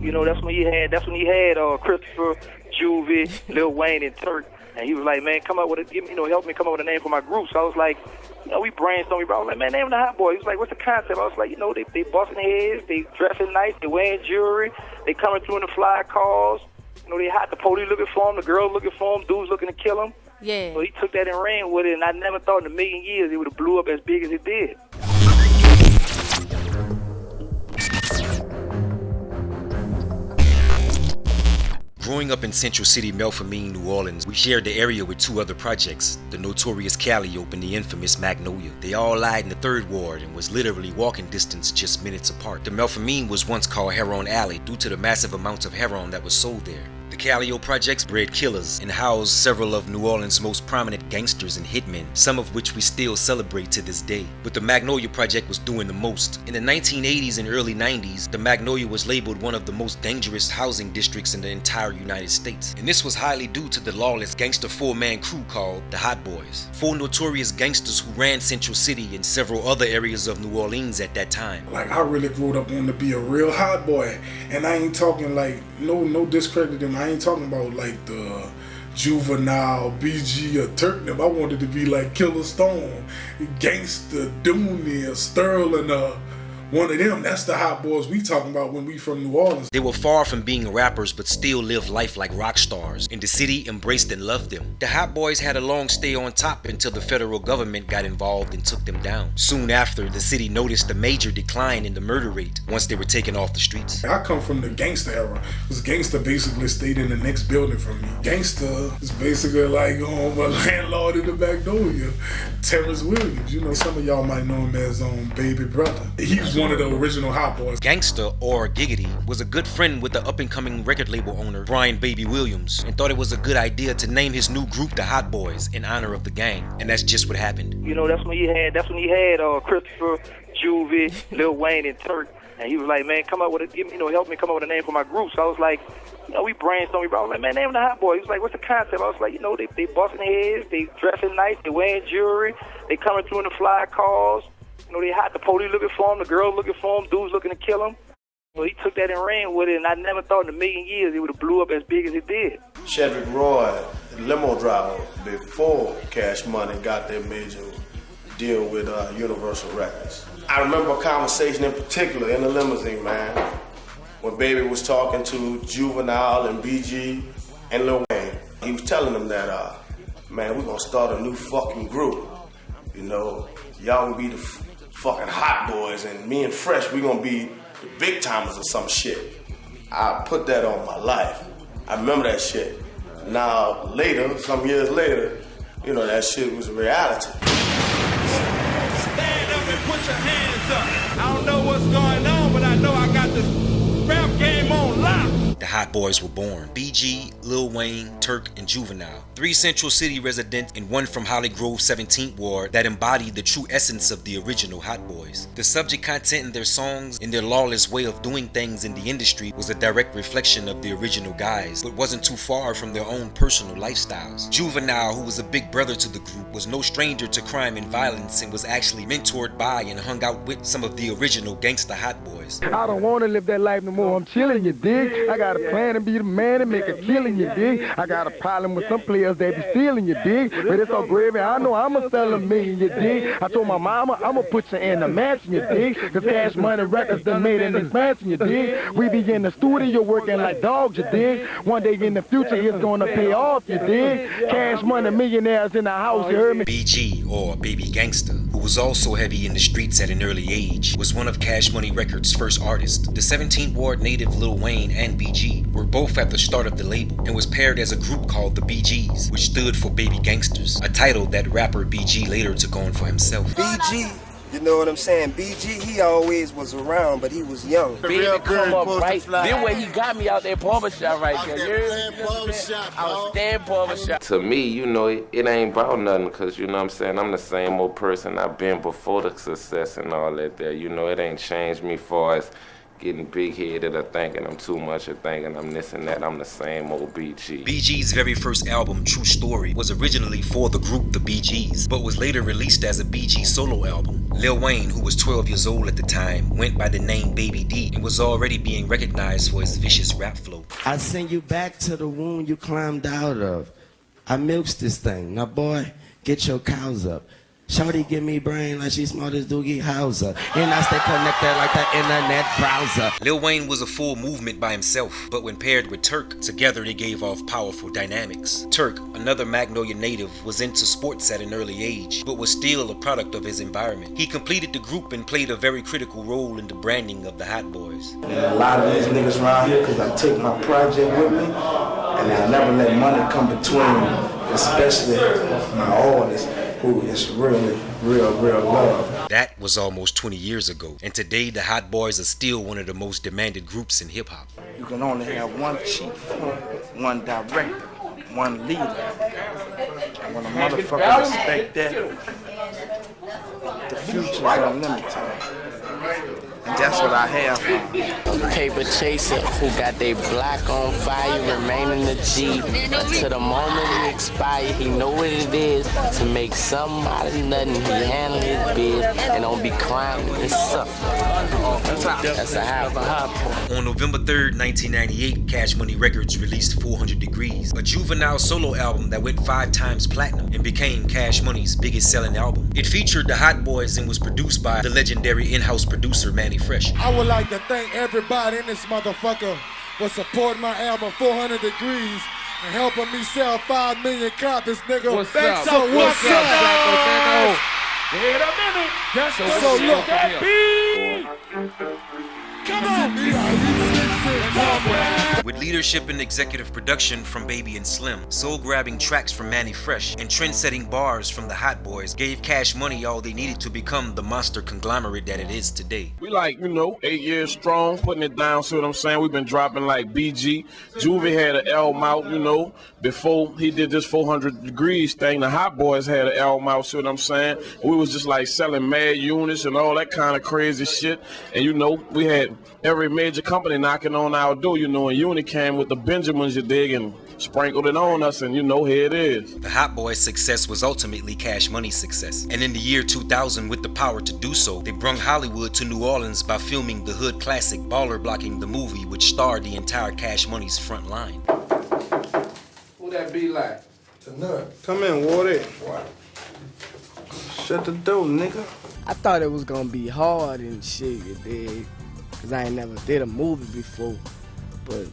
You know, that's when he had Christopher, Juvie, Lil Wayne, and Turk. And he was like, man, come up with help me come up with a name for my group. So I was like, we brainstormed. I was like, man, name the Hot Boys. He was like, what's the concept? I was like, they busting heads, they dressing nice, they wearing jewelry, they coming through in the fly cars. They hot. The police looking for them, the girls looking for them, dudes looking to kill them. Yeah. So he took that and ran with it, and I never thought in a million years it would have blew up as big as it did. Growing up in Central City, Melpomene, New Orleans, we shared the area with two other projects, the notorious Calliope and the infamous Magnolia. They all lied in the 3rd Ward and was literally walking distance just minutes apart. The Melpomene was once called Heroin Alley due to the massive amounts of heroin that was sold there. The Calliope projects bred killers and housed several of New Orleans' most prominent gangsters and hitmen, some of which we still celebrate to this day. But the Magnolia project was doing the most. In the 1980s and early 90s, the Magnolia was labeled one of the most dangerous housing districts in the entire United States. And this was highly due to the lawless gangster 4-man crew called the Hot Boys. 4 notorious gangsters who ran Central City and several other areas of New Orleans at that time. Like, I really grew up wanting to be a real hot boy. And I ain't talking like, no discredit to them. I ain't talking about like the Juvenile, BG, or Turk. I wanted to be like Killer Stone, Gangsta, Dooney, Sterling, one of them. That's the Hot Boys we talking about when we from New Orleans. They were far from being rappers but still lived life like rock stars, and the city embraced and loved them. The Hot Boys had a long stay on top until the federal government got involved and took them down. Soon after, the city noticed a major decline in the murder rate once they were taken off the streets. I come from the Gangsta era, because Gangsta basically stayed in the next building from me. Gangsta is basically like a landlord in the Magnolia, Terrence Williams. Some of y'all might know him as baby brother. He's one of the original Hot Boys. Gangsta, or Giggity, was a good friend with the up-and-coming record label owner Brian Baby Williams, and thought it was a good idea to name his new group the Hot Boys in honor of the gang. And that's just what happened. That's when he had Christopher, Juvie, Lil Wayne, and Turk. And he was like, man, come up with help me come up with a name for my group. So I was like, we brainstormed. I was like, man, name the Hot Boys. He was like, what's the concept? I was like, they busting heads, they dressing nice, they wearing jewelry, they coming through in the fly cars. They hot. The police looking for them, the girls looking for them, dudes looking to kill them. So he took that and ran with it, and I never thought in a million years it would have blew up as big as it did. Chadwick Roy, the limo driver, before Cash Money got their major deal with Universal Records. I remember a conversation in particular in the limousine, man, when Baby was talking to Juvenile and BG and Lil Wayne. He was telling them that, man, we're gonna start a new fucking group. Y'all gonna be the fucking Hot Boys, and me and Fresh, we gonna be the big timers or some shit. I put that on my life. I remember that shit. Now later, some years later, that shit was a reality. Stand up and put your hands up. I don't know what's going on, but I know I got this rap game on lock. The Hot Boys were born. BG, Lil Wayne, Turk, and Juvenile. 3 Central City residents and 1 from Holly Grove 17th Ward that embodied the true essence of the original Hot Boys. The subject content in their songs and their lawless way of doing things in the industry was a direct reflection of the original guys, but wasn't too far from their own personal lifestyles. Juvenile, who was a big brother to the group, was no stranger to crime and violence and was actually mentored by and hung out with some of the original gangsta Hot Boys. I don't want to live that life no more. I'm chilling, you dig? I got a plan to be the man and make a killing, you dig? I got a problem with some players that be stealing, you dig? But it's so gravy, I know I'ma sell $1 million, you dig? I told my mama I'ma put you in the mansion, you dig? Cause Cash Money Records done made an expansion, you dig? We be in the studio working like dogs, you dig? One day in the future it's gonna pay off, you dig? Cash Money millionaires in the house, you heard me? BG, or Baby Gangsta, who was also heavy in the streets at an early age, was one of Cash Money Records' first artists. The 17th Ward native Lil Wayne and BG were both at the start of the label and was paired as a group called the BGs, which stood for Baby Gangsters, a title that rapper BG later took on for himself. BG, you know what I'm saying? BG, he always was around, but he was young. Baby come up right. Then when he got me out there barbershop right there. I was staying barbershop. To me, it ain't about nothing, because, what I'm saying, I'm the same old person I've been before the success and all that there. It ain't changed me far as getting big-headed or thinking I'm too much or thinking I'm this and that. I'm the same old BG. BG's very first album, True Story, was originally for the group The BGs, but was later released as a BG solo album. Lil Wayne, who was 12 years old at the time, went by the name Baby D and was already being recognized for his vicious rap flow. I send you back to the womb you climbed out of. I milks this thing. Now boy, get your cows up. Shorty give me brain like she smart as Doogie Howser. And I stay connected like the internet browser. Lil Wayne was a full movement by himself, but when paired with Turk, together they gave off powerful dynamics. Turk, another Magnolia native, was into sports at an early age, but was still a product of his environment. He completed the group and played a very critical role in the branding of the Hot Boys. And a lot of these niggas around here, because I take my project with me, and I never let money come between, especially my artists, who is really, real love. That was almost 20 years ago, and today the Hot Boys are still one of the most demanded groups in hip-hop. You can only have one chief, one director, one leader. And when a motherfucker respect that, the future is unlimited. And that's what I have. Paper chaser who got they block on fire, remain in the Jeep. To the moment he expire, he know what it is. To make something out of nothing, he handle his biz and don't be crying and suffering. That's a half a hop. On November 3rd, 1998, Cash Money Records released 400 Degrees, a juvenile solo album that went 5 times platinum and became Cash Money's biggest selling album. It featured the Hot Boys and was produced by the legendary in-house producer Manny Fresh. I would like to thank everybody in this motherfucker for supporting my album 400 Degrees and helping me sell 5 million copies, nigga. What's up? So what's up, Jaco? Wait a minute. Just so look, that beat. come on, With leadership and executive production from Baby and Slim, soul-grabbing tracks from Manny Fresh, and trend-setting bars from the Hot Boys gave Cash Money all they needed to become the monster conglomerate that it is today. We 8 years strong, putting it down, see what I'm saying? We've been dropping like BG. Juvie had an album out, before he did this 400 Degrees thing. The Hot Boys had an album out, see what I'm saying? We was just selling mad units and all that kind of crazy shit. And we had every major company knocking on our door, and Uni came with the Benjamins, you dig, and sprinkled it on us, and here it is. The Hot Boys' success was ultimately Cash Money's success, and in the year 2000, with the power to do so, they brung Hollywood to New Orleans by filming the hood classic Baller Blocking, the movie, which starred the entire Cash Money's front line. Who that be like? To nut. Come in, Wardy. What? Shut the door, nigga. I thought it was gonna be hard and shit, you dig? Cause I ain't never did a movie before, but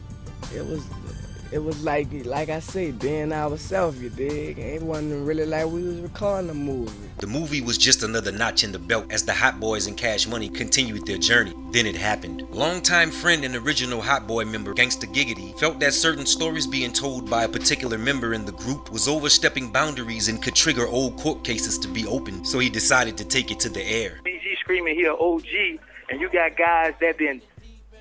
it was like I say, being ourselves, you dig? It wasn't really like we was recording a movie. The movie was just another notch in the belt as the Hot Boys and Cash Money continued their journey. Then it happened. Longtime friend and original Hot Boy member Gangsta felt that certain stories being told by a particular member in the group was overstepping boundaries and could trigger old court cases to be opened, so he decided to take it to the air. BG screaming here, OG, and you got guys that been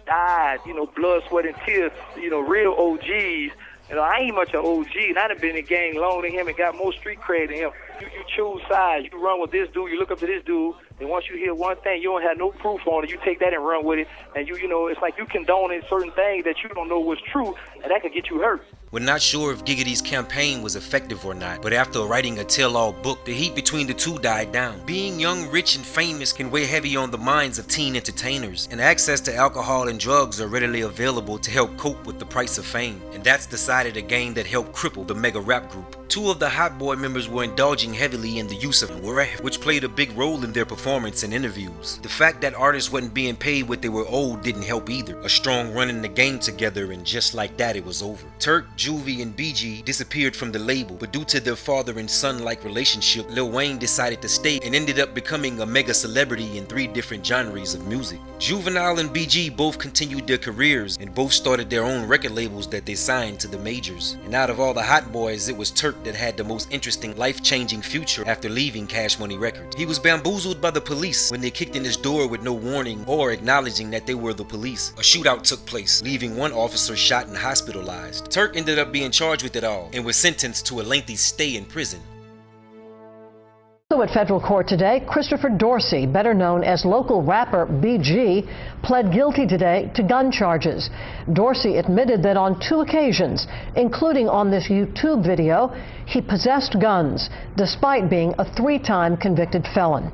died, blood, sweat, and tears, real OGs. I ain't much of an OG, and I done been in the gang longer than him and got more street cred than him. You choose sides. You run with this dude, you look up to this dude, and once you hear one thing, you don't have no proof on it, you take that and run with it, and it's like you condoning certain things that you don't know was true, and that could get you hurt. We're not sure if Giggity's campaign was effective or not, but after writing a tell-all book, the heat between the two died down. Being young, rich, and famous can weigh heavy on the minds of teen entertainers, and access to alcohol and drugs are readily available to help cope with the price of fame. And that's decided a game that helped cripple the mega rap group. 2 of the Hot Boy members were indulging heavily in the use of Wareh, which played a big role in their performance and interviews. The fact that artists wasn't being paid what they were owed didn't help either. A strong run in the game together, and just like that, it was over. Turk, Juvie, and BG disappeared from the label, but due to their father and son-like relationship, Lil Wayne decided to stay and ended up becoming a mega celebrity in 3 different genres of music. Juvenile and BG both continued their careers and both started their own record labels that they signed to the majors. And out of all the Hot Boys, it was Turk that had the most interesting, life-changing future after leaving Cash Money Records. He was bamboozled by the police when they kicked in his door with no warning or acknowledging that they were the police. A shootout took place, leaving 1 officer shot and hospitalized. Turk ended up being charged with it all and was sentenced to a lengthy stay in prison. So New at federal court today, Christopher Dorsey, better known as local rapper BG, pled guilty today to gun charges. Dorsey admitted that on 2 occasions, including on this YouTube video, he possessed guns, despite being a 3-time convicted felon.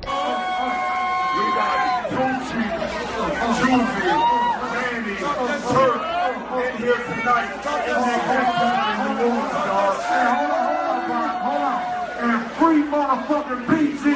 And free motherfucking BG.